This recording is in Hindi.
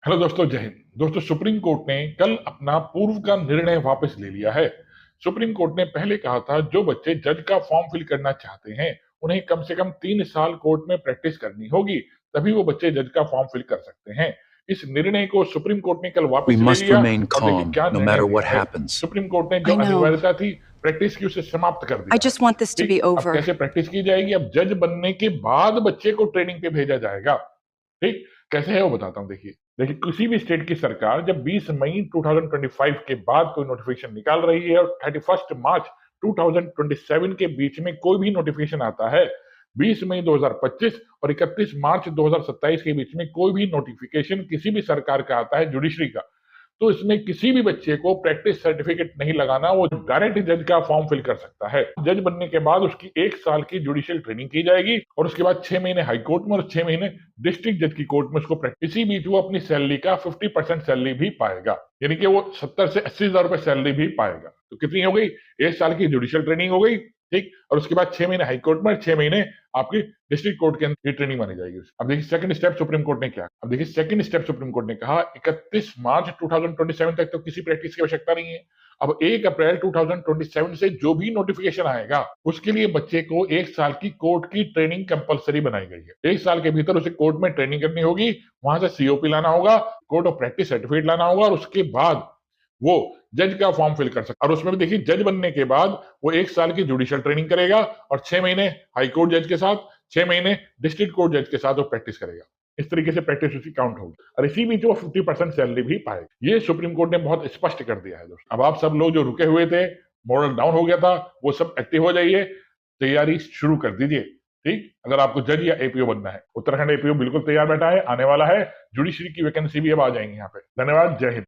हेलो दोस्तों, जय हिंद। दोस्तों, सुप्रीम कोर्ट ने कल अपना पूर्व का निर्णय वापस ले लिया है। सुप्रीम कोर्ट ने पहले कहा था जो बच्चे जज का फॉर्म फिल करना चाहते हैं उन्हें कम से कम 3 साल कोर्ट में प्रैक्टिस करनी होगी, तभी वो बच्चे जज का फॉर्म फिल कर सकते हैं। इस निर्णय को सुप्रीम कोर्ट ने कल We वापस ले must लिया remain और देखिए calm क्या no निर्णय matter what लिया है। happens. सुप्रीम कोर्ट ने जो I know. अनिवार्यता थी प्रैक्टिस की, उसे समाप्त कर I दिया है। just want this to be ठीक, अब over. कैसे प्रैक्टिस की जाएगी? अब जज बनने के बाद बच्चे को ट्रेनिंग पे भेजा जाएगा। ठीक, कैसे है वो बताता हूँ। देखिए देखिए किसी भी स्टेट की सरकार जब 20 मई 2025 के बाद कोई नोटिफिकेशन निकाल रही है और 31 मार्च 2027 के बीच में कोई भी नोटिफिकेशन आता है, 20 मई 2025 और 31 मार्च 2027 के बीच में कोई भी नोटिफिकेशन किसी भी सरकार का आता है जुडिशरी का, तो इसमें किसी भी बच्चे को प्रैक्टिस सर्टिफिकेट नहीं लगाना, वो डायरेक्ट जज का फॉर्म फिल कर सकता है। जज बनने के बाद उसकी 1 साल की जुडिशियल ट्रेनिंग की जाएगी और उसके बाद 6 महीने हाई कोर्ट में और 6 महीने डिस्ट्रिक्ट जज की कोर्ट में उसको प्रैक्टिस। इसी बीच वो अपनी सैलरी का 50% सैलरी भी पाएगा, यानी कि वो 70 से 80 हजार रुपए सैलरी भी पाएगा। तो कितनी हो गई? 1 साल की जुडिशियल ट्रेनिंग हो गई, ठीक, और उसके बाद 6 महीने हाई कोर्ट में, 6 महीने आपकी डिस्ट्रिक्ट कोर्ट के अंदर ट्रेनिंग मानी जाएगी। अब देखिए सेकंड स्टेप सुप्रीम कोर्ट ने क्या, अब देखिए सेकंड स्टेप सुप्रीम कोर्ट ने कहा 31 मार्च 2027 तक तो किसी प्रैक्टिस की आवश्यकता नहीं है। अब 1 अप्रैल 2027 से जो भी नोटिफिकेशन आएगा उसके लिए बच्चे को 1 साल की कोर्ट की ट्रेनिंग कंपलसरी बनाई गई है। 1 साल के भीतर उसे कोर्ट में ट्रेनिंग करनी होगी, वहां से सीओपी लाना होगा, कोर्ट ऑफ प्रैक्टिस सर्टिफिकेट लाना होगा और उसके बाद वो जज का फॉर्म फिल कर सकता है। और उसमें भी देखिए जज बनने के बाद वो 1 साल की जुडिशियल ट्रेनिंग करेगा और 6 महीने हाई कोर्ट जज के साथ, 6 महीने डिस्ट्रिक्ट कोर्ट जज के साथ वो प्रैक्टिस करेगा। इस तरीके से प्रैक्टिस उसकी काउंट होगी और इसी बीच वो 50% सैलरी भी पाएगा। ये सुप्रीम कोर्ट ने बहुत स्पष्ट कर दिया है दोस्तों। अब आप सब लोग जो रुके हुए थे, मॉडल डाउन हो गया था, वो सब एक्टिव हो जाइए, तैयारी शुरू कर दीजिए। ठीक, अगर आपको जज या एपीओ बनना है, उत्तराखंड एपीओ बिल्कुल तैयार बैठा है, आने वाला है, जुडिशरी की वैकेंसी भी अब आ जाएंगी यहाँ पे। धन्यवाद, जय हिंद।